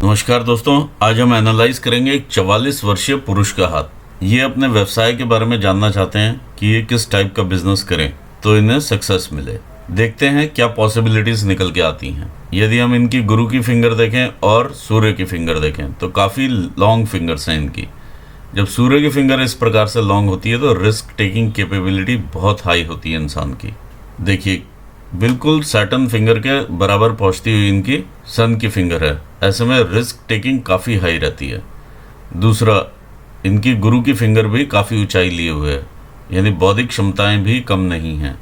नमस्कार दोस्तों, आज हम एनालाइज करेंगे एक 44 वर्षीय पुरुष का हाथ। ये अपने व्यवसाय के बारे में जानना चाहते हैं कि ये किस टाइप का बिजनेस करें तो इन्हें सक्सेस मिले। देखते हैं क्या पॉसिबिलिटीज निकल के आती हैं। यदि हम इनकी गुरु की फिंगर देखें और सूर्य की फिंगर देखें तो काफ़ी लॉन्ग फिंगर्स हैं इनकी। जब सूर्य की फिंगर इस प्रकार से लॉन्ग होती है तो रिस्क टेकिंग कैपेबिलिटी बहुत हाई होती है इंसान की। देखिए, बिल्कुल सैटर्न फिंगर के बराबर पहुंचती हुई इनकी सन की फिंगर है। ऐसे में रिस्क टेकिंग काफ़ी हाई रहती है। दूसरा, इनकी गुरु की फिंगर भी काफ़ी ऊंचाई लिए हुए है, यानी बौद्धिक क्षमताएं भी कम नहीं हैं।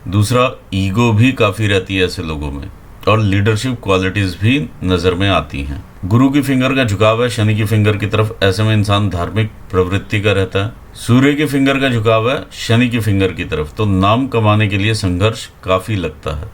दूसरा, ईगो भी काफ़ी रहती है ऐसे लोगों में, और लीडरशिप क्वालिटीज़ भी नज़र में आती हैं। गुरु की फिंगर का झुकाव है शनि की फिंगर की तरफ, ऐसे में इंसान धार्मिक प्रवृत्ति का रहता है। सूर्य की फिंगर का झुकाव है शनि की फिंगर की तरफ, तो नाम कमाने के लिए संघर्ष काफ़ी लगता है।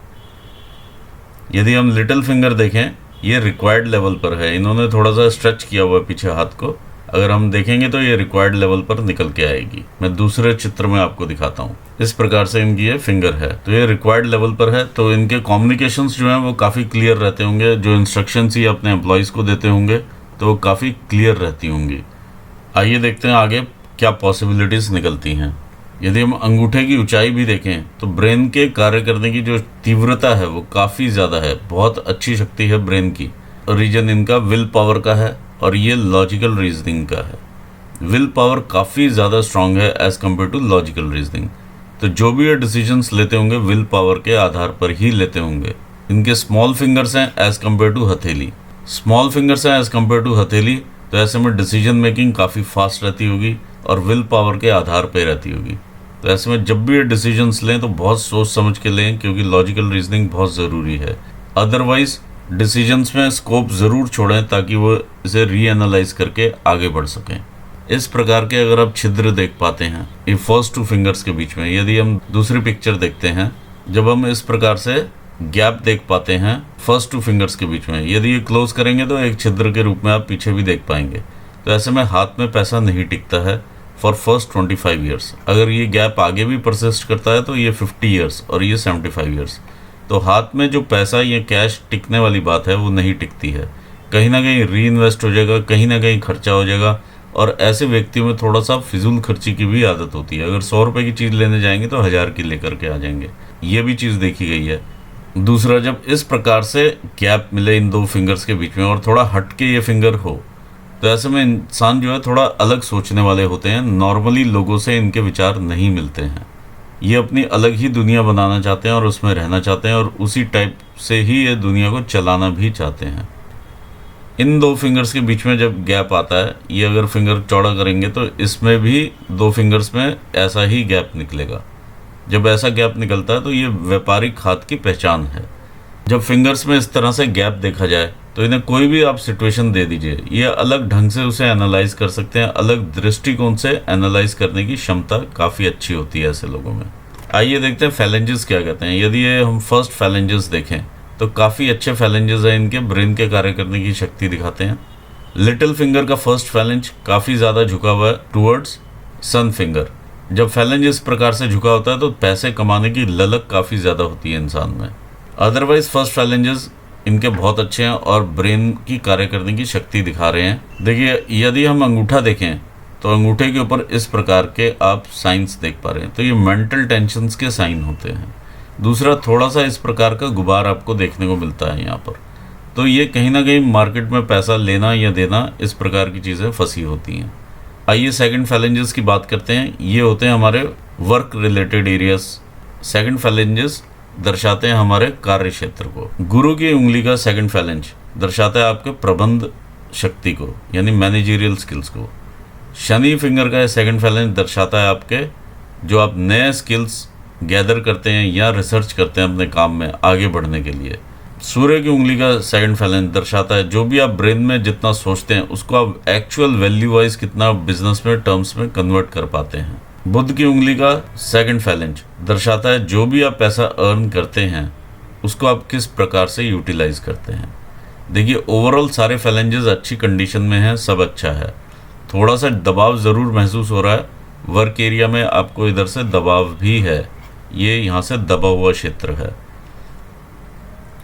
यदि हम लिटिल फिंगर देखें, ये रिक्वायर्ड लेवल पर है। इन्होंने थोड़ा सा स्ट्रेच किया हुआ है पीछे हाथ को। अगर हम देखेंगे तो ये रिक्वायर्ड लेवल पर निकल के आएगी। मैं दूसरे चित्र में आपको दिखाता हूँ। इस प्रकार से इनकी ये फिंगर है, तो ये रिक्वायर्ड लेवल पर है। तो इनके कम्युनिकेशंस जो हैं वो काफ़ी क्लियर रहते होंगे। जो इंस्ट्रक्शंस ये अपने एम्प्लॉयज़ को देते होंगे तो वो काफ़ी क्लियर रहती होंगी। आइए देखते हैं आगे क्या पॉसिबिलिटीज़ निकलती हैं। यदि हम अंगूठे की ऊंचाई भी देखें तो ब्रेन के कार्य करने की जो तीव्रता है वो काफ़ी ज़्यादा है। बहुत अच्छी शक्ति है ब्रेन की। रीजन इनका विल पावर का है और ये लॉजिकल रीजनिंग का है। विल पावर काफ़ी ज़्यादा स्ट्रांग है as compare to logical reasoning. तो जो भी ये डिसीजंस लेते होंगे विल पावर के आधार पर ही लेते होंगे। इनके स्मॉल फिंगर्स हैं एज़ कम्पेयर टू हथेली। स्मॉल फिंगर्स हैं एज़ कम्पेयर टू हथेली, तो ऐसे में डिसीजन मेकिंग काफ़ी फास्ट रहती होगी और विल पावर के आधार पर रहती होगी। तो ऐसे में जब भी ये डिसीजंस लें तो बहुत सोच समझ के लें, क्योंकि लॉजिकल रीजनिंग बहुत ज़रूरी है। अदरवाइज डिसीजंस में स्कोप ज़रूर छोड़ें ताकि वो इसे रीएनालाइज करके आगे बढ़ सकें। इस प्रकार के अगर आप छिद्र देख पाते हैं ये फर्स्ट टू फिंगर्स के बीच में। यदि हम दूसरी पिक्चर देखते हैं, जब हम इस प्रकार से गैप देख पाते हैं फर्स्ट टू फिंगर्स के बीच में, यदि ये क्लोज करेंगे तो एक छिद्र के रूप में आप पीछे भी देख पाएंगे। तो ऐसे में हाथ में पैसा नहीं टिकता है फॉर फर्स्ट 25 ईयर्स। अगर ये गैप आगे भी परसिस्ट करता है तो ये 50 ईयर्स और ये 75 ईयर्स। तो हाथ में जो पैसा ये कैश टिकने वाली बात है वो नहीं टिकती है। कहीं ना कहीं री इन्वेस्ट हो जाएगा, कहीं ना कहीं खर्चा हो जाएगा। और ऐसे व्यक्तियों में थोड़ा सा फिजूल खर्ची की भी आदत होती है। अगर 100 रुपये की चीज़ लेने जाएंगे तो 1000 की लेकर के आ जाएंगे। ये भी चीज़ देखी गई है। दूसरा, जब इस प्रकार से गैप मिले इन दो फिंगर्स के बीच में और थोड़ा हट के ये फिंगर हो, तो ऐसे में इंसान जो है थोड़ा अलग सोचने वाले होते हैं। नॉर्मली लोगों से इनके विचार नहीं मिलते हैं। ये अपनी अलग ही दुनिया बनाना चाहते हैं और उसमें रहना चाहते हैं, और उसी टाइप से ही ये दुनिया को चलाना भी चाहते हैं। इन दो फिंगर्स के बीच में जब गैप आता है, ये अगर फिंगर चौड़ा करेंगे तो इसमें भी दो फिंगर्स में ऐसा ही गैप निकलेगा। जब ऐसा गैप निकलता है तो ये व्यापारिक हाथ की पहचान है। जब फिंगर्स में इस तरह से गैप देखा जाए तो इन्हें कोई भी आप सिचुएशन दे दीजिए, ये अलग ढंग से उसे एनालाइज कर सकते हैं। अलग दृष्टिकोण से एनालाइज करने की क्षमता काफ़ी अच्छी होती है ऐसे लोगों में। आइए देखते हैं फैलेंजेस क्या कहते हैं। यदि ये हम फर्स्ट फैलेंजेस देखें तो काफ़ी अच्छे फैलेंजेस हैं। इनके ब्रेन के कार्य करने की शक्ति दिखाते हैं। लिटिल फिंगर का फर्स्ट फैलेंज काफ़ी ज़्यादा झुका हुआ है टूवर्ड्स सन फिंगर। जब फैलेंज इस प्रकार से झुका होता है तो पैसे कमाने की ललक काफ़ी ज़्यादा होती है इंसान में। अदरवाइज फर्स्ट फैलेंजेस इनके बहुत अच्छे हैं और ब्रेन की कार्य करने की शक्ति दिखा रहे हैं। देखिए, यदि हम अंगूठा देखें तो अंगूठे के ऊपर इस प्रकार के आप साइंस देख पा रहे हैं, तो ये मेंटल टेंशन्स के साइन होते हैं। दूसरा, थोड़ा सा इस प्रकार का गुबार आपको देखने को मिलता है यहाँ पर। तो ये कहीं ना कहीं मार्केट में पैसा लेना या देना, इस प्रकार की चीज़ें फंसी होती हैं। आइए सेकंड फैलेंजेस की बात करते हैं। ये होते हैं हमारे work related areas. Second phalanges दर्शाते हैं हमारे कार्य क्षेत्र को। गुरु की उंगली का सेकंड फैलेंज दर्शाता है आपके प्रबंध शक्ति को, यानी मैनेजरियल स्किल्स को। शनि फिंगर का सेकंड फैलेंज दर्शाता है आपके जो आप नए स्किल्स गैदर करते हैं या रिसर्च करते हैं अपने काम में आगे बढ़ने के लिए। सूर्य की उंगली का सेकंड फैलेंज दर्शाता है जो भी आप ब्रेन में जितना सोचते हैं उसको आप एक्चुअल वैल्यू वाइज कितना बिजनेस में टर्म्स में कन्वर्ट कर पाते हैं। बुध की उंगली का सेकंड फैलेंज दर्शाता है जो भी आप पैसा अर्न करते हैं उसको आप किस प्रकार से यूटिलाइज करते हैं। देखिए, ओवरऑल सारे फैलेंजेस अच्छी कंडीशन में हैं, सब अच्छा है। थोड़ा सा दबाव ज़रूर महसूस हो रहा है वर्क एरिया में, आपको इधर से दबाव भी है। ये यहाँ से दबा हुआ क्षेत्र है।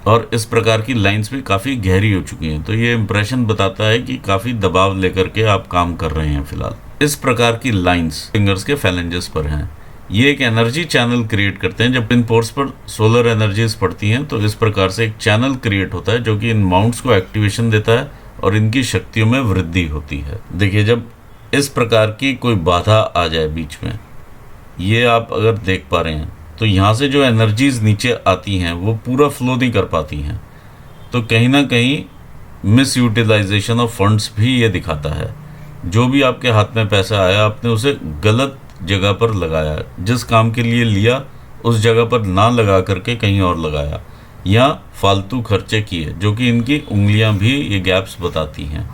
और इस प्रकार की लाइंस भी काफ़ी गहरी हो चुकी हैं। तो ये इंप्रेशन बताता है कि काफ़ी दबाव लेकर के आप काम कर रहे हैं फिलहाल। इस प्रकार की लाइंस फिंगर्स के फैलेंजेस पर हैं। ये एक एनर्जी चैनल क्रिएट करते हैं। जब इन पोर्स पर सोलर एनर्जीज पड़ती हैं तो इस प्रकार से एक चैनल क्रिएट होता है जो कि इन माउंट्स को एक्टिवेशन देता है और इनकी शक्तियों में वृद्धि होती है। देखिए, जब इस प्रकार की कोई बाधा आ जाए बीच में, ये आप अगर देख पा रहे हैं, तो यहाँ से जो एनर्जीज नीचे आती हैं वो पूरा फ्लो नहीं कर पाती हैं। तो कहीं ना कहीं मिस यूटिलाइजेशन ऑफ फंड्स भी ये दिखाता है। जो भी आपके हाथ में पैसा आया, आपने उसे गलत जगह पर लगाया, जिस काम के लिए लिया उस जगह पर ना लगा करके कहीं और लगाया, या फालतू खर्चे किए, जो कि इनकी उंगलियां भी ये गैप्स बताती हैं।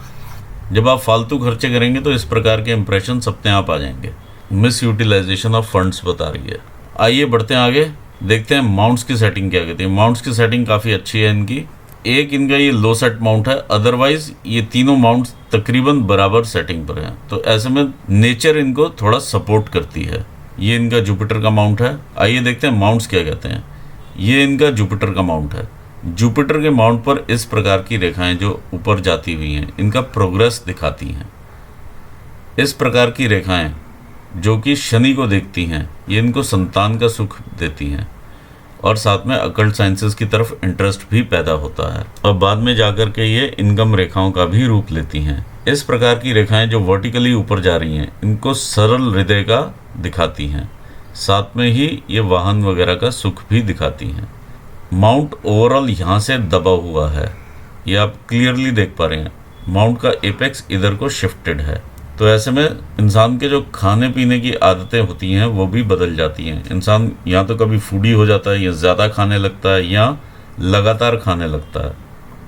जब आप फालतू खर्चे करेंगे तो इस प्रकार के इंप्रेशन अपने आप आ जाएंगे। मिस यूटिलाइजेशन ऑफ फंड्स बता रही है। आइए बढ़ते हैं आगे, देखते हैं माउंट्स की सेटिंग क्या कहती है। माउंट्स की सेटिंग काफ़ी अच्छी है इनकी। एक इनका ये लो सेट माउंट है, अदरवाइज ये तीनों माउंट्स तकरीबन बराबर सेटिंग पर हैं। तो ऐसे में नेचर इनको थोड़ा सपोर्ट करती है। ये इनका जुपिटर का माउंट है। आइए देखते हैं माउंट्स क्या कहते हैं। ये इनका जुपिटर का माउंट है। जुपिटर के माउंट पर इस प्रकार की रेखाएं जो ऊपर जाती हुई हैं, इनका प्रोग्रेस दिखाती हैं। इस प्रकार की रेखाएं जो कि शनि को देखती हैं, ये इनको संतान का सुख देती हैं और साथ में अकल्ट साइंसेस की तरफ इंटरेस्ट भी पैदा होता है और बाद में जाकर के ये इनकम रेखाओं का भी रूप लेती हैं। इस प्रकार की रेखाएं जो वर्टिकली ऊपर जा रही हैं, इनको सरल हृदय का दिखाती हैं, साथ में ही ये वाहन वगैरह का सुख भी दिखाती हैं। माउंट ओवरऑल यहाँ से दबा हुआ है, ये आप क्लियरली देख पा रहे हैं। माउंट का एपेक्स इधर को शिफ्टेड है। तो ऐसे में इंसान के जो खाने पीने की आदतें होती हैं वो भी बदल जाती हैं। इंसान या तो कभी फूडी हो जाता है, या ज़्यादा खाने लगता है, या लगातार खाने लगता है।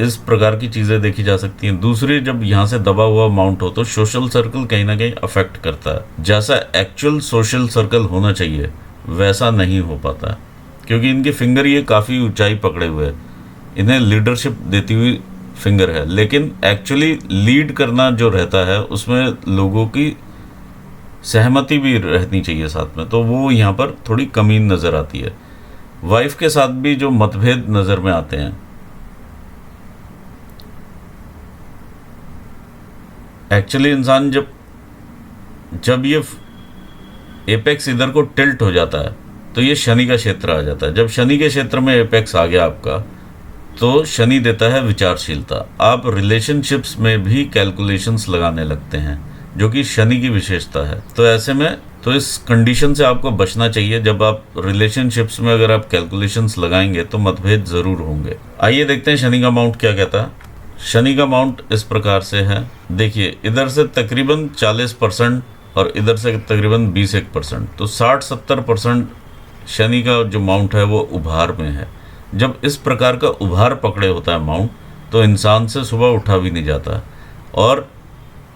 इस प्रकार की चीज़ें देखी जा सकती हैं। दूसरी, जब यहाँ से दबा हुआ माउंट हो तो सोशल सर्कल कहीं ना कहीं अफेक्ट करता है। जैसा एक्चुअल सोशल सर्कल होना चाहिए वैसा नहीं हो पाता, क्योंकि इनके फिंगर ये काफ़ी ऊंचाई पकड़े हुए हैं। इन्हें लीडरशिप देती हुई फिंगर है, लेकिन एक्चुअली लीड करना जो रहता है उसमें लोगों की सहमति भी रहनी चाहिए साथ में, तो वो यहाँ पर थोड़ी कमी नज़र आती है। वाइफ के साथ भी जो मतभेद नज़र में आते हैं, एक्चुअली इंसान जब ये एपेक्स इधर को टिल्ट हो जाता है तो ये शनि का क्षेत्र आ जाता है। जब शनि के क्षेत्र में एपेक्स आ गया आपका, तो शनि देता है विचारशीलता। आप रिलेशनशिप्स में भी कैलकुलेशंस लगाने लगते हैं, जो कि शनि की विशेषता है। तो ऐसे में तो इस कंडीशन से आपको बचना चाहिए। जब आप रिलेशनशिप्स में अगर आप कैलकुलेशंस लगाएंगे तो मतभेद ज़रूर होंगे। आइए देखते हैं शनि का माउंट क्या कहता है। शनि का माउंट इस प्रकार से है। देखिए, इधर से तकरीबन 40% और इधर से तकरीबन 21%, तो 60-70% शनि का जो माउंट है वो उभार में है। जब इस प्रकार का उभार पकड़े होता है माउंट, तो इंसान से सुबह उठा भी नहीं जाता और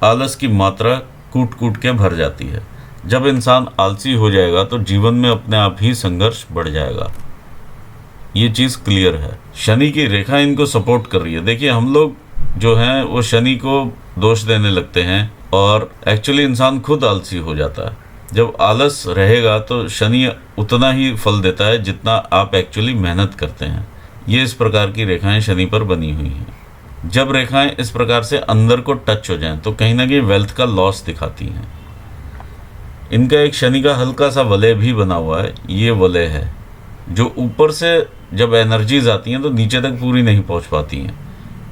आलस की मात्रा कूट कूट के भर जाती है। जब इंसान आलसी हो जाएगा तो जीवन में अपने आप ही संघर्ष बढ़ जाएगा। ये चीज़ क्लियर है। शनि की रेखा इनको सपोर्ट कर रही है। देखिए, हम लोग जो हैं वो शनि को दोष देने लगते हैं और एक्चुअली इंसान खुद आलसी हो जाता है। जब आलस रहेगा तो शनि उतना ही फल देता है जितना आप एक्चुअली मेहनत करते हैं। ये इस प्रकार की रेखाएं शनि पर बनी हुई हैं। जब रेखाएं इस प्रकार से अंदर को टच हो जाएं तो कहीं ना कहीं वेल्थ का लॉस दिखाती हैं। इनका एक शनि का हल्का सा वलय भी बना हुआ है। ये वलय है जो ऊपर से जब एनर्जीज आती हैं तो नीचे तक पूरी नहीं पहुंच पाती हैं।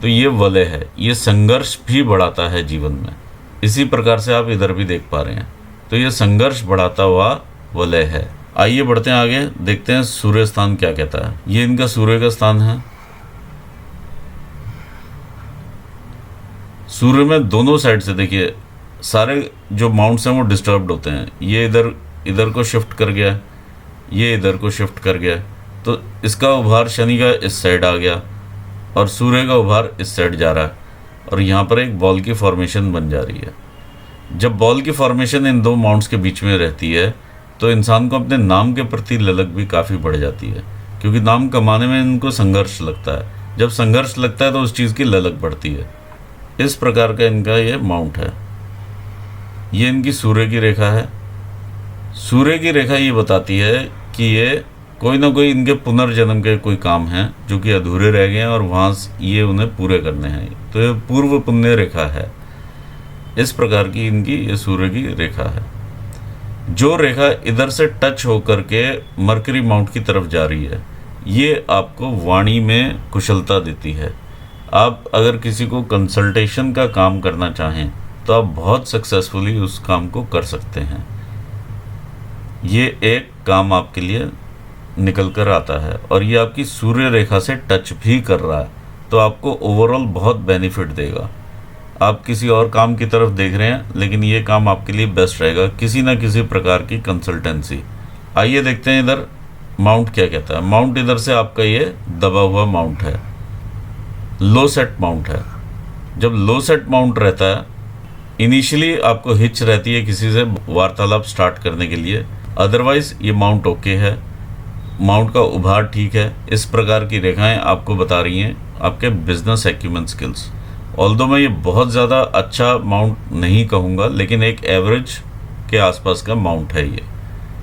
तो ये वलय है, ये संघर्ष भी बढ़ाता है जीवन में। इसी प्रकार से आप इधर भी देख पा रहे हैं। तो ये संघर्ष बढ़ाता हुआ वलय है। आइए बढ़ते हैं आगे, देखते हैं सूर्य स्थान क्या कहता है। ये इनका सूर्य का स्थान है। सूर्य में दोनों साइड से देखिए सारे जो माउंट्स हैं वो डिस्टर्ब्ड होते हैं। ये इधर को शिफ्ट कर गया, ये इधर को शिफ्ट कर गया, तो इसका उभार शनि का इस साइड आ गया और सूर्य का उभार इस साइड जा रहा है और यहाँ पर एक बॉल की फॉर्मेशन बन जा रही है। जब बॉल की फॉर्मेशन इन दो माउंट्स के बीच में रहती है तो इंसान को अपने नाम के प्रति ललक भी काफ़ी बढ़ जाती है, क्योंकि नाम कमाने में इनको संघर्ष लगता है। जब संघर्ष लगता है तो उस चीज़ की ललक बढ़ती है। इस प्रकार का इनका ये माउंट है। ये इनकी सूर्य की रेखा है। सूर्य की रेखा ये बताती है कि ये कोई ना कोई इनके पुनर्जन्म के कोई काम हैं जो कि अधूरे रह गए हैं और वहाँ ये उन्हें पूरे करने हैं। तो ये पूर्व पुण्य रेखा है, इस प्रकार की इनकी ये सूर्य की रेखा है। जो रेखा इधर से टच होकर के मरकरी माउंट की तरफ जा रही है, ये आपको वाणी में कुशलता देती है। आप अगर किसी को कंसल्टेशन का काम करना चाहें तो आप बहुत सक्सेसफुली उस काम को कर सकते हैं। ये एक काम आपके लिए निकल कर आता है और ये आपकी सूर्य रेखा से टच भी कर रहा है, तो आपको ओवरऑल बहुत बेनिफिट देगा। आप किसी और काम की तरफ देख रहे हैं, लेकिन ये काम आपके लिए बेस्ट रहेगा, किसी ना किसी प्रकार की कंसल्टेंसी। आइए देखते हैं इधर माउंट क्या कहता है। माउंट इधर से आपका ये दबा हुआ माउंट है, लो सेट माउंट है। जब लो सेट माउंट रहता है, इनिशियली आपको हिच रहती है किसी से वार्तालाप स्टार्ट करने के लिए, अदरवाइज ये माउंट ओके है, माउंट का उभार ठीक है। इस प्रकार की रेखाएं आपको बता रही हैं आपके बिजनेस एक्यूमेन स्किल्स। ऑल्दो मैं ये बहुत ज़्यादा अच्छा माउंट नहीं कहूँगा, लेकिन एक एवरेज के आसपास का माउंट है ये।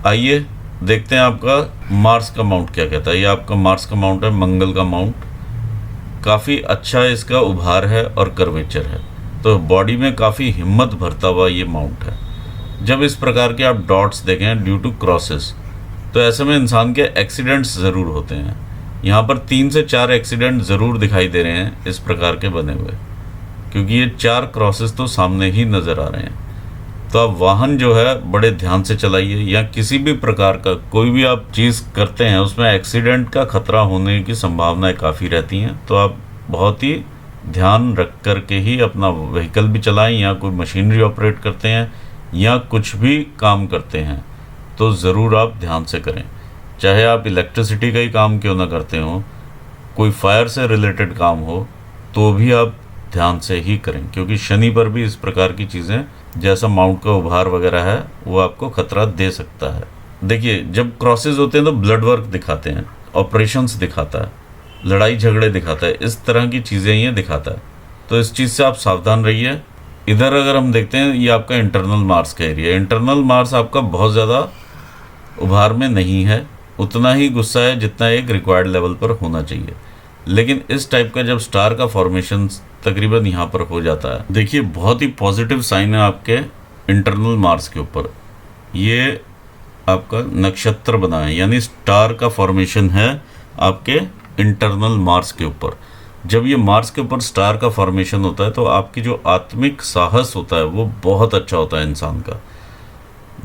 आइए देखते हैं आपका मार्स का माउंट क्या कहता है। ये आपका मार्स का माउंट है, मंगल का माउंट। काफ़ी अच्छा इसका उभार है और कर्वेचर है, तो बॉडी में काफ़ी हिम्मत भरता हुआ ये माउंट है। जब इस प्रकार के आप डॉट्स देखें ड्यू टू क्रॉसेस, तो ऐसे में इंसान के एक्सीडेंट्स ज़रूर होते हैं। यहाँ पर 3 से 4 एक्सीडेंट ज़रूर दिखाई दे रहे हैं इस प्रकार के बने हुए, क्योंकि ये 4 क्रॉसेस तो सामने ही नज़र आ रहे हैं। तो आप वाहन जो है बड़े ध्यान से चलाइए, या किसी भी प्रकार का कोई भी आप चीज़ करते हैं उसमें एक्सीडेंट का खतरा होने की संभावनाएं काफ़ी रहती हैं। तो आप बहुत ही ध्यान रख कर के ही अपना व्हीकल भी चलाएं, या कोई मशीनरी ऑपरेट करते हैं या कुछ भी काम करते हैं तो ज़रूर आप ध्यान से करें। चाहे आप इलेक्ट्रिसिटी का ही काम क्यों ना करते हो, कोई फायर से रिलेटेड काम हो, तो भी आप ध्यान से ही करें, क्योंकि शनि पर भी इस प्रकार की चीज़ें जैसा माउंट का उभार वगैरह है वो आपको खतरा दे सकता है। देखिए, जब क्रॉसेस होते हैं तो ब्लड वर्क दिखाते हैं, ऑपरेशंस दिखाता है, लड़ाई झगड़े दिखाता है, इस तरह की चीज़ें ये दिखाता है। तो इस चीज़ से आप सावधान रहिए। इधर अगर हम देखते हैं, ये आपका इंटरनल मार्स का एरिया है। इंटरनल मार्स आपका बहुत ज़्यादा उभार में नहीं है, उतना ही गुस्सा है जितना एक रिक्वायर्ड लेवल पर होना चाहिए। लेकिन इस टाइप का जब स्टार का फॉर्मेशन तकरीबन यहाँ पर हो जाता है, देखिए बहुत ही पॉजिटिव साइन है आपके इंटरनल मार्स के ऊपर। ये आपका नक्षत्र बना है, यानी स्टार का फॉर्मेशन है आपके इंटरनल मार्स के ऊपर। जब ये मार्स के ऊपर स्टार का फॉर्मेशन होता है तो आपकी जो आत्मिक साहस होता है वो बहुत अच्छा होता है इंसान का।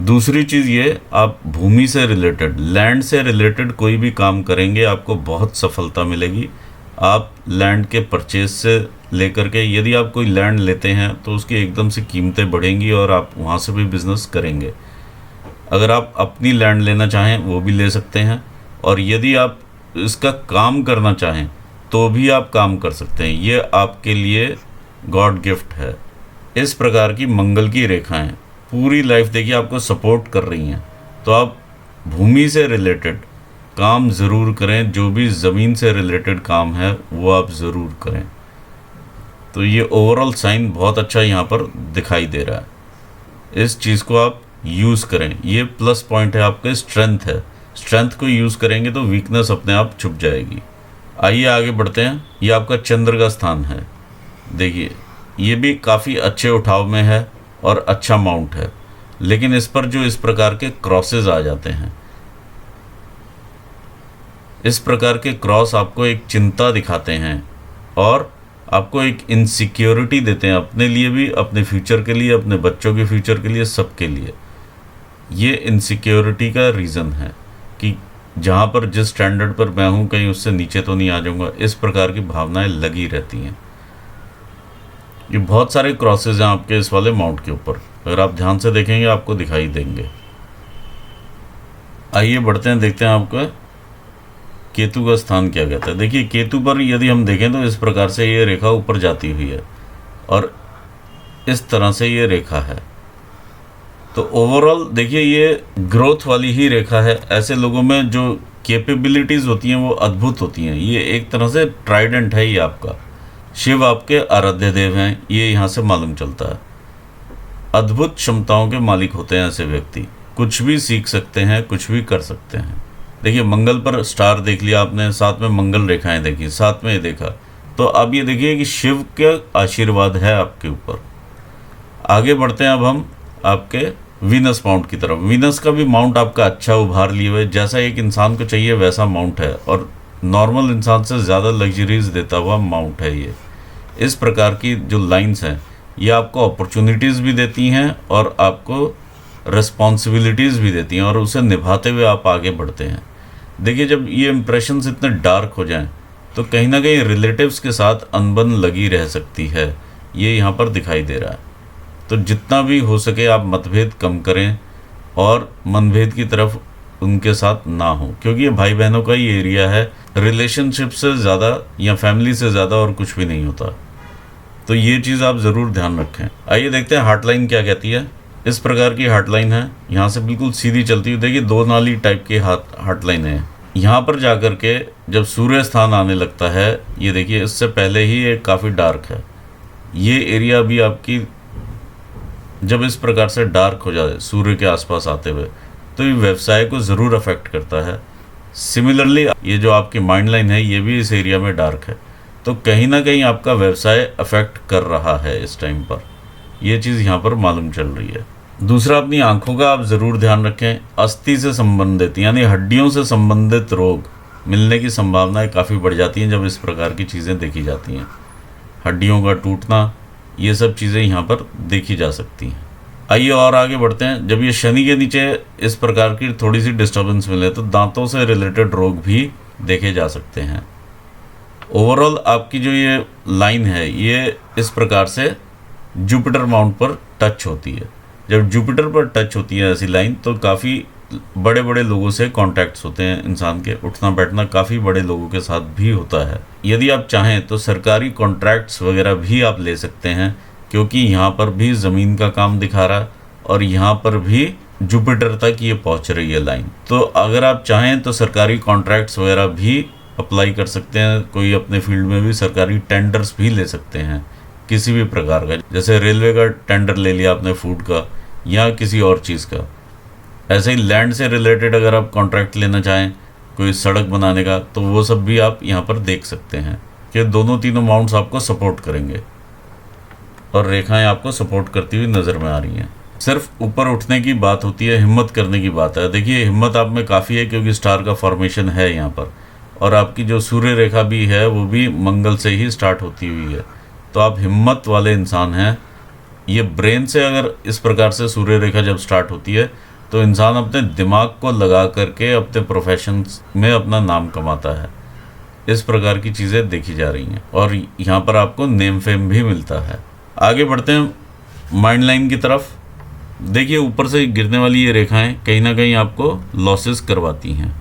दूसरी चीज़ ये, आप भूमि से रिलेटेड, लैंड से रिलेटेड कोई भी काम करेंगे आपको बहुत सफलता मिलेगी। आप लैंड के परचेज से लेकर के, यदि आप कोई लैंड लेते हैं तो उसकी एकदम से कीमतें बढ़ेंगी और आप वहाँ से भी बिज़नेस करेंगे। अगर आप अपनी लैंड लेना चाहें वो भी ले सकते हैं, और यदि आप इसका काम करना चाहें तो भी आप काम कर सकते हैं। ये आपके लिए गॉड गिफ्ट है। इस प्रकार की मंगल की रेखाएं पूरी लाइफ देखिए आपको सपोर्ट कर रही हैं। तो आप भूमि से रिलेटेड काम ज़रूर करें, जो भी ज़मीन से रिलेटेड काम है वो आप ज़रूर करें। तो ये ओवरऑल साइन बहुत अच्छा यहाँ पर दिखाई दे रहा है। इस चीज़ को आप यूज़ करें, ये प्लस पॉइंट है, आपके स्ट्रेंथ है। स्ट्रेंथ को यूज़ करेंगे तो वीकनेस अपने आप छुप जाएगी। आइए आगे बढ़ते हैं। ये आपका चंद्र का स्थान है। देखिए, ये भी काफ़ी अच्छे उठाव में है और अच्छा माउंट है, लेकिन इस पर जो इस प्रकार के क्रॉसेस आ जाते हैं, इस प्रकार के क्रॉस आपको एक चिंता दिखाते हैं और आपको एक इनसिक्योरिटी देते हैं, अपने लिए भी, अपने फ्यूचर के लिए, अपने बच्चों के फ्यूचर के लिए, सबके लिए। ये इनसिक्योरिटी का रीज़न है कि जहाँ पर जिस स्टैंडर्ड पर मैं हूँ कहीं उससे नीचे तो नहीं आ जाऊँगा, इस प्रकार की भावनाएं लगी रहती हैं। ये बहुत सारे क्रॉसेज हैं आपके इस वाले माउंट के ऊपर, अगर आप ध्यान से देखेंगे आपको दिखाई देंगे। आइए बढ़ते हैं, देखते हैं आपका केतु का स्थान क्या कहता है। देखिए, केतु पर यदि हम देखें तो इस प्रकार से ये रेखा ऊपर जाती हुई है और इस तरह से ये रेखा है। तो ओवरऑल देखिए ये ग्रोथ वाली ही रेखा है। ऐसे लोगों में जो कैपेबिलिटीज़ होती हैं वो अद्भुत होती हैं। ये एक तरह से ट्राइडेंट है। ये आपका शिव आपके आराध्य देव हैं, ये यहाँ से मालूम चलता है। अद्भुत क्षमताओं के मालिक होते हैं ऐसे व्यक्ति, कुछ भी सीख सकते हैं, कुछ भी कर सकते हैं। देखिए मंगल पर स्टार देख लिया आपने, साथ में मंगल रेखाएं देखी, साथ में ये देखा, तो अब ये देखिए कि शिव का आशीर्वाद है आपके ऊपर। आगे बढ़ते हैं अब हम आपके वीनस माउंट की तरफ। वीनस का भी माउंट आपका अच्छा उभार लिए हुए, जैसा एक इंसान को चाहिए वैसा माउंट है, और नॉर्मल इंसान से ज़्यादा लग्जरीज देता हुआ माउंट है ये। इस प्रकार की जो लाइंस हैं ये आपको अपॉर्चुनिटीज़ भी देती हैं और आपको रिस्पॉन्सिबिलिटीज़ भी देती हैं, और उसे निभाते हुए आप आगे बढ़ते हैं। देखिए जब ये इम्प्रेशंस इतने डार्क हो जाएं तो कहीं ना कहीं रिलेटिव्स के साथ अनबन लगी रह सकती है, ये यहाँ पर दिखाई दे रहा है। तो जितना भी हो सके आप मतभेद कम करें और मनभेद की तरफ उनके साथ ना हो, क्योंकि ये भाई बहनों का ही एरिया है। रिलेशनशिप से ज़्यादा या फैमिली से ज़्यादा और कुछ भी नहीं होता, तो ये चीज़ आप ज़रूर ध्यान रखें। आइए देखते हैं हार्टलाइन क्या कहती है। इस प्रकार की हार्टलाइन है, यहाँ से बिल्कुल सीधी चलती हुई, देखिए दो नाली टाइप की हार्टलाइन है। यहाँ पर जाकर के जब सूर्य स्थान आने लगता है, ये देखिए इससे पहले ही ये काफ़ी डार्क है। ये एरिया भी आपकी जब इस प्रकार से डार्क हो जाए सूर्य के आसपास आते हुए, तो ये व्यवसाय को ज़रूर अफेक्ट करता है। सिमिलरली ये जो आपकी माइंड लाइन है ये भी इस एरिया में डार्क है, तो कहीं ना कहीं आपका व्यवसाय अफेक्ट कर रहा है इस टाइम पर, ये चीज़ यहाँ पर मालूम चल रही है। दूसरा, अपनी आंखों का आप ज़रूर ध्यान रखें। अस्थि से संबंधित यानी हड्डियों से संबंधित रोग मिलने की संभावनाएं काफ़ी बढ़ जाती हैं जब इस प्रकार की चीज़ें देखी जाती हैं। हड्डियों का टूटना, ये सब चीज़ें यहाँ पर देखी जा सकती हैं। आइए और आगे बढ़ते हैं। जब ये शनि के नीचे इस प्रकार की थोड़ी सी डिस्टर्बेंस मिले तो दांतों से रिलेटेड रोग भी देखे जा सकते हैं। ओवरऑल आपकी जो ये लाइन है ये इस प्रकार से जुपिटर माउंट पर टच होती है। जब जुपिटर पर टच होती है ऐसी लाइन, तो काफ़ी बड़े बड़े लोगों से कॉन्टैक्ट्स होते हैं इंसान के, उठना बैठना काफ़ी बड़े लोगों के साथ भी होता है। यदि आप चाहें तो सरकारी कॉन्ट्रैक्ट्स वगैरह भी आप ले सकते हैं, क्योंकि यहाँ पर भी ज़मीन का काम दिखा रहा है और यहाँ पर भी जुपिटर तक ये पहुँच रही है लाइन। तो अगर आप चाहें तो सरकारी कॉन्ट्रैक्ट्स वगैरह भी अप्लाई कर सकते हैं। कोई अपने फील्ड में भी सरकारी टेंडर्स भी ले सकते हैं किसी भी प्रकार का, जैसे रेलवे का टेंडर ले लिया आपने फूड का या किसी और चीज़ का। ऐसे ही लैंड से रिलेटेड अगर आप कॉन्ट्रैक्ट लेना चाहें कोई सड़क बनाने का, तो वो सब भी आप यहाँ पर देख सकते हैं कि दोनों तीनों माउंट्स आपको सपोर्ट करेंगे और रेखाएं आपको सपोर्ट करती हुई नज़र में आ रही हैं। सिर्फ ऊपर उठने की बात होती है, हिम्मत करने की बात है। देखिए हिम्मत आप में काफ़ी है क्योंकि स्टार का फॉर्मेशन है यहाँ पर, और आपकी जो सूर्य रेखा भी है वो भी मंगल से ही स्टार्ट होती हुई है, तो आप हिम्मत वाले इंसान हैं। ये ब्रेन से अगर इस प्रकार से सूर्य रेखा जब स्टार्ट होती है तो इंसान अपने दिमाग को लगा करके अपने प्रोफेशन में अपना नाम कमाता है। इस प्रकार की चीज़ें देखी जा रही हैं और यहाँ पर आपको नेम फेम भी मिलता है। आगे बढ़ते हैं माइंड लाइन की तरफ। देखिए ऊपर से गिरने वाली ये रेखाएं कहीं ना कहीं आपको लॉसेस करवाती हैं।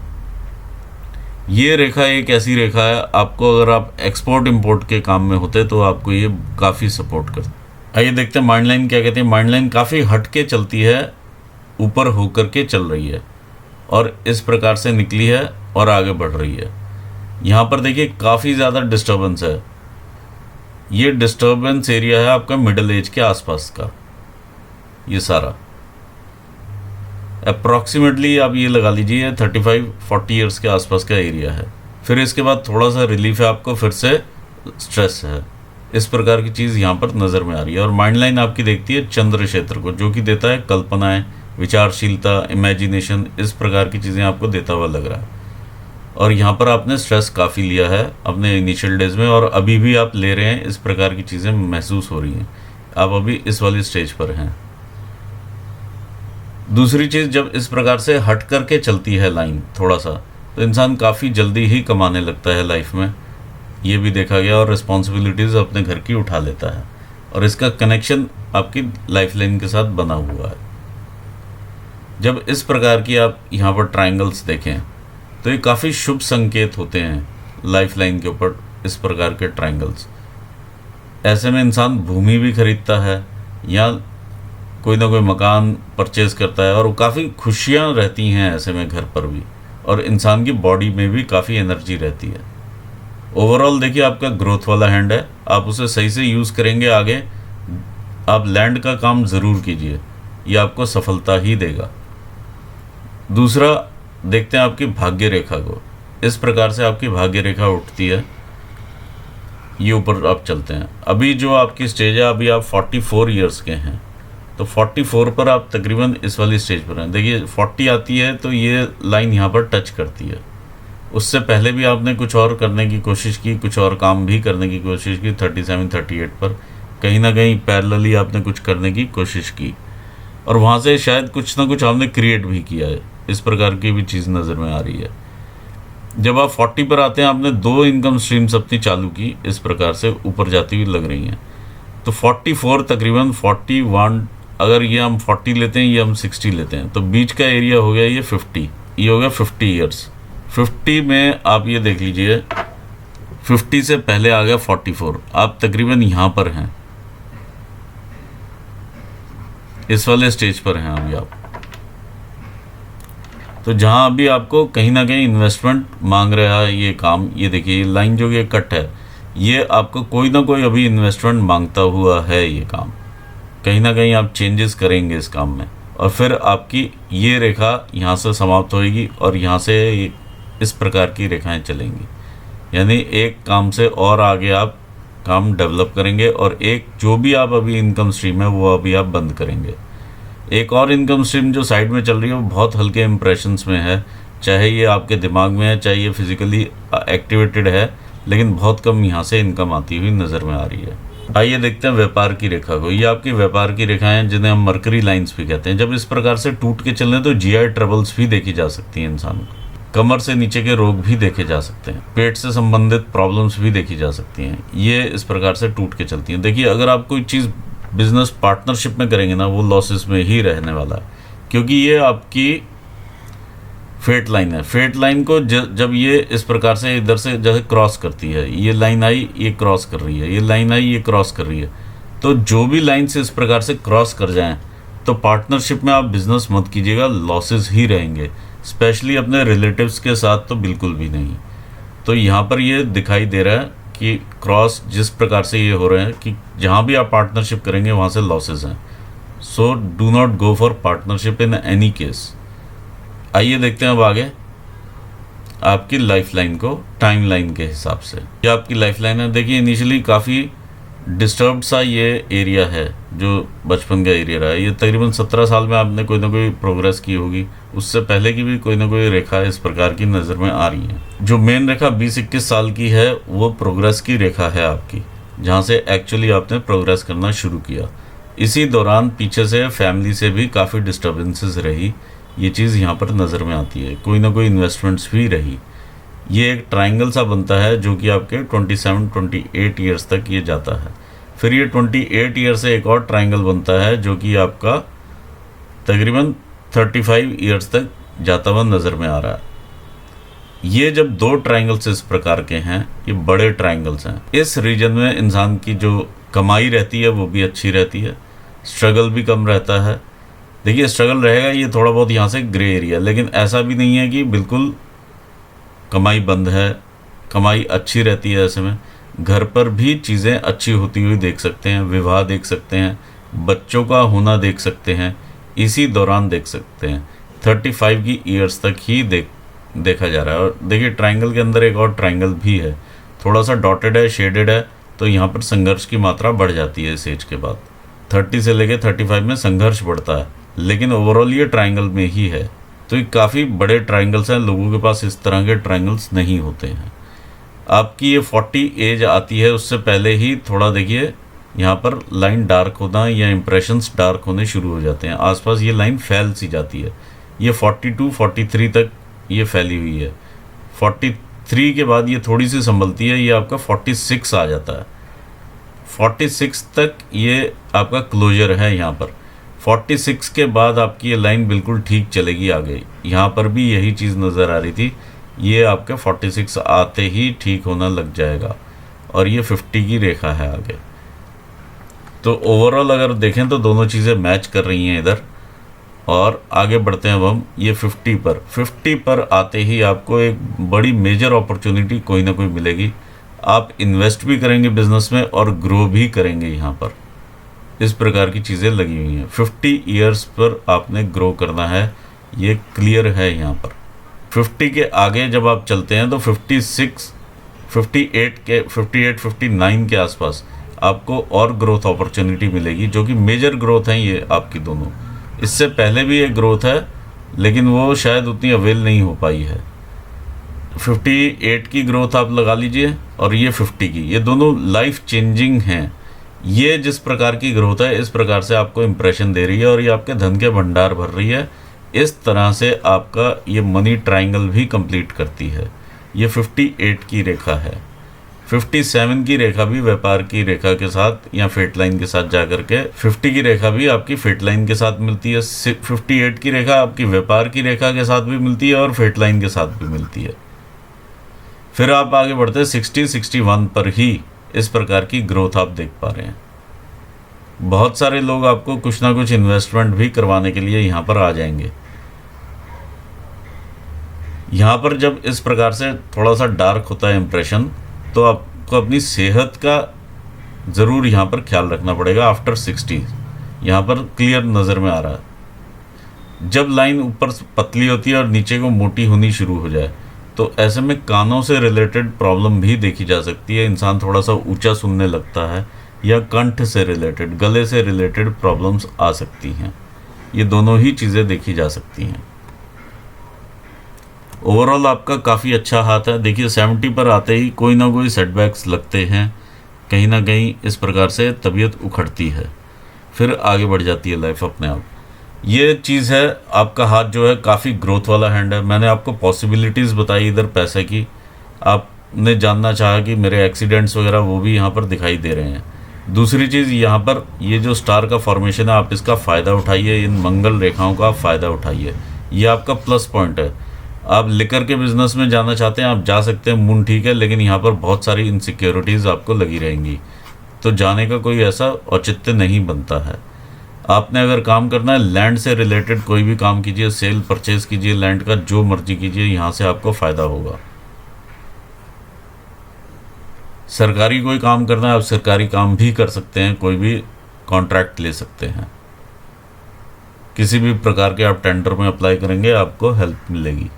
ये रेखा एक ऐसी रेखा है, आपको अगर आप एक्सपोर्ट इंपोर्ट के काम में होते तो आपको ये काफ़ी सपोर्ट करती। आइए देखते हैं माइंड लाइन क्या कहते हैं। माइंड लाइन काफ़ी हट के चलती है, ऊपर होकर के चल रही है और इस प्रकार से निकली है और आगे बढ़ रही है। यहाँ पर देखिए काफ़ी ज़्यादा डिस्टर्बेंस है। ये डिस्टर्बेंस एरिया है आपका मिडिल एज के आसपास का, ये सारा अप्रॉक्सीमेटली आप ये लगा लीजिए 35-40 ईयर्स के आसपास का एरिया है। फिर इसके बाद थोड़ा सा रिलीफ है आपको, फिर से स्ट्रेस है। इस प्रकार की चीज़ यहाँ पर नज़र में आ रही है। और माइंड लाइन आपकी देखती है चंद्र क्षेत्र को, जो कि देता है कल्पनाएं, विचारशीलता, इमेजिनेशन, इस प्रकार की चीज़ें आपको देता हुआ लग रहा है। और यहाँ पर आपने स्ट्रेस काफ़ी लिया है अपने इनिशियल डेज में और अभी भी आप ले रहे हैं, इस प्रकार की चीज़ें महसूस हो रही हैं। आप अभी इस वाली स्टेज पर हैं। दूसरी चीज़, जब इस प्रकार से हट करके चलती है लाइन थोड़ा सा, तो इंसान काफ़ी जल्दी ही कमाने लगता है लाइफ में, ये भी देखा गया, और रिस्पॉन्सिबिलिटीज़ अपने घर की उठा लेता है और इसका कनेक्शन आपकी लाइफ लाइन के साथ बना हुआ है। जब इस प्रकार की आप यहाँ पर ट्रायंगल्स देखें तो ये काफ़ी शुभ संकेत होते हैं लाइफ लाइन के ऊपर, इस प्रकार के ट्रायंगल्स। ऐसे में इंसान भूमि भी खरीदता है या कोई ना कोई मकान परचेज़ करता है और काफ़ी खुशियाँ रहती हैं ऐसे में घर पर भी, और इंसान की बॉडी में भी काफ़ी एनर्जी रहती है। ओवरऑल देखिए आपका ग्रोथ वाला हैंड है, आप उसे सही से यूज़ करेंगे आगे, आप लैंड का काम ज़रूर कीजिए, ये आपको सफलता ही देगा। दूसरा, देखते हैं आपकी भाग्य रेखा को। इस प्रकार से आपकी भाग्य रेखा उठती है, ये ऊपर आप चलते हैं। अभी जो आपकी स्टेज है, अभी आप 44 ईयर्स के हैं, तो 44 पर आप तकरीबन इस वाली स्टेज पर हैं। देखिए 40 आती है तो ये लाइन यहाँ पर टच करती है। उससे पहले भी आपने कुछ और करने की कोशिश की, कुछ और काम भी करने की कोशिश की 37 38 पर, कहीं ना कहीं पैरेलली आपने कुछ करने की कोशिश की और वहाँ से शायद कुछ ना कुछ आपने क्रिएट भी किया है। इस प्रकार की भी चीज़ नज़र में आ रही है। जब आप 40 पर आते हैं, आपने 2 इनकम स्ट्रीम्स अपनी चालू की, इस प्रकार से ऊपर जाती हुई लग रही हैं। तो 44 तकरीबन 41, अगर ये हम 40 लेते हैं, ये हम 60 लेते हैं, तो बीच का एरिया हो गया ये 50, ये हो गया 50 ईयर्स। 50 में आप ये देख लीजिए, 50 से पहले आ गया 44, आप तकरीबन यहाँ पर हैं, इस वाले स्टेज पर हैं अभी आप। तो जहाँ अभी आपको कहीं ना कहीं इन्वेस्टमेंट मांग रहा है ये काम, ये देखिए ये लाइन जो ये कट है, ये आपको कोई ना कोई अभी इन्वेस्टमेंट मांगता हुआ है ये काम। कहीं ना कहीं आप चेंजेस करेंगे इस काम में और फिर आपकी ये रेखा यहाँ से समाप्त होएगी और यहाँ से इस प्रकार की रेखाएं चलेंगी। यानी एक काम से और आगे आप काम डेवलप करेंगे और एक जो भी आप अभी इनकम स्ट्रीम है वो अभी आप बंद करेंगे। एक और इनकम स्ट्रीम जो साइड में चल रही है वो बहुत हल्के इंप्रेशंस में है, चाहे ये आपके दिमाग में है, चाहे ये फिजिकली एक्टिवेटेड है, लेकिन बहुत कम यहाँ से इनकम आती हुई नज़र में आ रही है। आइए देखते हैं व्यापार की रेखा को। ये आपकी व्यापार की रेखाएं हैं जिन्हें हम मरकरी लाइंस भी कहते हैं। जब इस प्रकार से टूट के चलें तो जीआई ट्रबल्स भी देखी जा सकती हैं इंसान को, कमर से नीचे के रोग भी देखे जा सकते हैं, पेट से संबंधित प्रॉब्लम्स भी देखी जा सकती हैं। ये इस प्रकार से टूट के चलती हैं। देखिए अगर आप कोई चीज़ बिजनेस पार्टनरशिप में करेंगे ना, वो लॉसेस में ही रहने वाला है, क्योंकि ये आपकी फेट लाइन है। फेट लाइन को जब ये इस प्रकार से इधर से जैसे क्रॉस करती है, ये लाइन आई, ये क्रॉस कर रही है, ये लाइन आई, ये क्रॉस कर रही है, तो जो भी लाइन से इस प्रकार से क्रॉस कर जाएं तो पार्टनरशिप में आप बिजनेस मत कीजिएगा, लॉसेस ही रहेंगे। स्पेशली अपने रिलेटिव्स के साथ तो बिल्कुल भी नहीं। तो यहाँ पर ये दिखाई दे रहा है कि क्रॉस जिस प्रकार से ये हो रहे हैं कि जहाँ भी आप पार्टनरशिप करेंगे वहाँ से लॉसेस हैं। So do not go for partnership in any case. आइए देखते हैं अब आगे आपकी लाइफ लाइन को टाइम लाइन के हिसाब से। ये आपकी लाइफ लाइन है। देखिए इनिशियली काफ़ी डिस्टर्ब्ड सा ये एरिया है, जो बचपन का एरिया रहा है। ये तकरीबन 17 साल में आपने कोई ना कोई प्रोग्रेस की होगी, उससे पहले की भी कोई ना कोई रेखा इस प्रकार की नज़र में आ रही है। जो मेन रेखा 20-21 साल की है वो प्रोग्रेस की रेखा है आपकी, जहाँ से एक्चुअली आपने प्रोग्रेस करना शुरू किया। इसी दौरान पीछे से फैमिली से भी काफ़ी डिस्टर्बेंसेस रही, ये चीज़ यहाँ पर नज़र में आती है। कोई ना कोई इन्वेस्टमेंट्स भी रही। ये एक ट्रायंगल सा बनता है जो कि आपके 27-28 ईयर्स तक ये जाता है। फिर ये 28 ईयर से एक और ट्रायंगल बनता है जो कि आपका तकरीबन 35 ईयर्स तक जाता हुआ नज़र में आ रहा है। ये जब 2 ट्रायंगल्स इस प्रकार के हैं, ये बड़े ट्रायंगल्स हैं। इस रीजन में इंसान की जो कमाई रहती है वो भी अच्छी रहती है, स्ट्रगल भी कम रहता है। देखिए स्ट्रगल रहेगा, ये थोड़ा बहुत यहाँ से ग्रे एरिया, लेकिन ऐसा भी नहीं है कि बिल्कुल कमाई बंद है, कमाई अच्छी रहती है। ऐसे में घर पर भी चीज़ें अच्छी होती हुई देख सकते हैं, विवाह देख सकते हैं, बच्चों का होना देख सकते हैं, इसी दौरान देख सकते हैं। 35 की ईयर्स तक ही देखा जा रहा है। और देखिए ट्रायंगल के अंदर एक और ट्रायंगल भी है, थोड़ा सा डॉटेड है, शेडेड है, तो यहाँ पर संघर्ष की मात्रा बढ़ जाती है इस एज के बाद। 30 से लेकर 35 में संघर्ष बढ़ता है, लेकिन ओवरऑल ये ट्रायंगल में ही है। तो ये काफ़ी बड़े ट्रायंगल्स हैं, लोगों के पास इस तरह के ट्रायंगल्स नहीं होते हैं। आपकी ये 40 एज आती है, उससे पहले ही थोड़ा देखिए यहाँ पर लाइन डार्क होना या इंप्रेशंस डार्क होने शुरू हो जाते हैं। आसपास ये लाइन फैल सी जाती है। ये 42-43 तक ये फैली हुई है। 43 के बाद ये थोड़ी सी संभलती है, ये आपका 46 आ जाता है। 46 तक ये आपका क्लोजर है यहाँ पर। 46 के बाद आपकी ये लाइन बिल्कुल ठीक चलेगी आगे। यहाँ पर भी यही चीज़ नज़र आ रही थी, ये आपके 46 आते ही ठीक होना लग जाएगा और ये 50 की रेखा है आगे। तो ओवरऑल अगर देखें तो दोनों चीज़ें मैच कर रही हैं इधर। और आगे बढ़ते हैं अब हम ये 50 पर आते ही आपको एक बड़ी मेजर अपॉर्चुनिटी कोई ना कोई मिलेगी। आप इन्वेस्ट भी करेंगे बिजनेस में और ग्रो भी करेंगे। यहाँ पर इस प्रकार की चीज़ें लगी हुई हैं। 50 ईयर्स पर आपने ग्रो करना है, ये क्लियर है यहाँ पर। 50 के आगे जब आप चलते हैं तो 56, 58, 59 के आसपास आपको और ग्रोथ अपॉर्चुनिटी मिलेगी, जो कि मेजर ग्रोथ है ये आपकी दोनों। इससे पहले भी एक ग्रोथ है, लेकिन वो शायद उतनी अवेल नहीं हो पाई है। 58 की ग्रोथ आप लगा लीजिए और ये 50 की, ये दोनों लाइफ चेंजिंग हैं। ये जिस प्रकार की ग्रोथ है इस प्रकार से आपको इम्प्रेशन दे रही है और ये आपके धन के भंडार भर रही है। इस तरह से आपका ये मनी ट्रायंगल भी कंप्लीट करती है। ये 58 की रेखा है। 57 की रेखा भी व्यापार की रेखा के साथ या फेट लाइन के साथ जा करके, 50 की रेखा भी आपकी फेट लाइन के साथ मिलती है। 58 की रेखा आपकी व्यापार की रेखा के साथ भी मिलती है और फेट लाइन के साथ भी मिलती है। फिर आप आगे बढ़ते हैं 60, 61 पर ही इस प्रकार की ग्रोथ आप देख पा रहे हैं। बहुत सारे लोग आपको कुछ ना कुछ इन्वेस्टमेंट भी करवाने के लिए यहाँ पर आ जाएंगे। यहाँ पर जब इस प्रकार से थोड़ा सा डार्क होता है इम्प्रेशन, तो आपको अपनी सेहत का ज़रूर यहाँ पर ख्याल रखना पड़ेगा। आफ्टर 60 यहाँ पर क्लियर नज़र में आ रहा है। जब लाइन ऊपर पतली होती है और नीचे को मोटी होनी शुरू हो जाए, तो ऐसे में कानों से रिलेटेड प्रॉब्लम भी देखी जा सकती है। इंसान थोड़ा सा ऊंचा सुनने लगता है, या कंठ से रिलेटेड, गले से रिलेटेड प्रॉब्लम्स आ सकती हैं। ये दोनों ही चीज़ें देखी जा सकती हैं। ओवरऑल आपका काफ़ी अच्छा हाथ है। देखिए 70 पर आते ही कोई ना कोई सेटबैक्स लगते हैं, कहीं ना कहीं इस प्रकार से तबीयत उखड़ती है, फिर आगे बढ़ जाती है लाइफ अपने आप। ये चीज़ है, आपका हाथ जो है काफ़ी ग्रोथ वाला हैंड है। मैंने आपको पॉसिबिलिटीज़ बताई इधर पैसे की, आपने जानना चाहा कि मेरे एक्सीडेंट्स वगैरह वो भी यहाँ पर दिखाई दे रहे हैं। दूसरी चीज़, यहाँ पर ये जो स्टार का फॉर्मेशन है आप इसका फ़ायदा उठाइए, इन मंगल रेखाओं का फ़ायदा उठाइए। ये आपका प्लस पॉइंट है। आप लिकर के बिज़नेस में जाना चाहते हैं आप जा सकते हैं, मून ठीक है, लेकिन यहाँ पर बहुत सारी इनसिक्योरिटीज़ आपको लगी रहेंगी, तो जाने का कोई ऐसा औचित्य नहीं बनता है। आपने अगर काम करना है लैंड से रिलेटेड, कोई भी काम कीजिए, सेल परचेज कीजिए लैंड का, जो मर्जी कीजिए, यहाँ से आपको फ़ायदा होगा। सरकारी कोई काम करना है आप सरकारी काम भी कर सकते हैं, कोई भी कॉन्ट्रैक्ट ले सकते हैं। किसी भी प्रकार के आप टेंडर में अप्लाई करेंगे आपको हेल्प मिलेगी।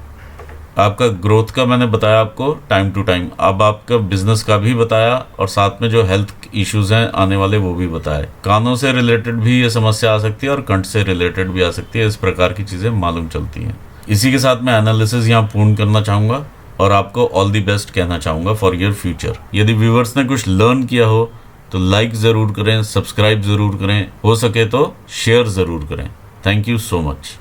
आपका ग्रोथ का मैंने बताया आपको टाइम टू टाइम। अब आपका बिजनेस का भी बताया और साथ में जो हेल्थ इश्यूज हैं आने वाले वो भी बताए। कानों से रिलेटेड भी ये समस्या आ सकती है और कंठ से रिलेटेड भी आ सकती है। इस प्रकार की चीज़ें मालूम चलती हैं। इसी के साथ मैं एनालिसिस यहाँ पूर्ण करना चाहूँगा और आपको ऑल दी बेस्ट कहना चाहूँगा फॉर योर फ्यूचर। यदि व्यूवर्स ने कुछ लर्न किया हो तो लाइक ज़रूर करें, सब्सक्राइब ज़रूर करें, हो सके तो शेयर ज़रूर करें। Thank you so much.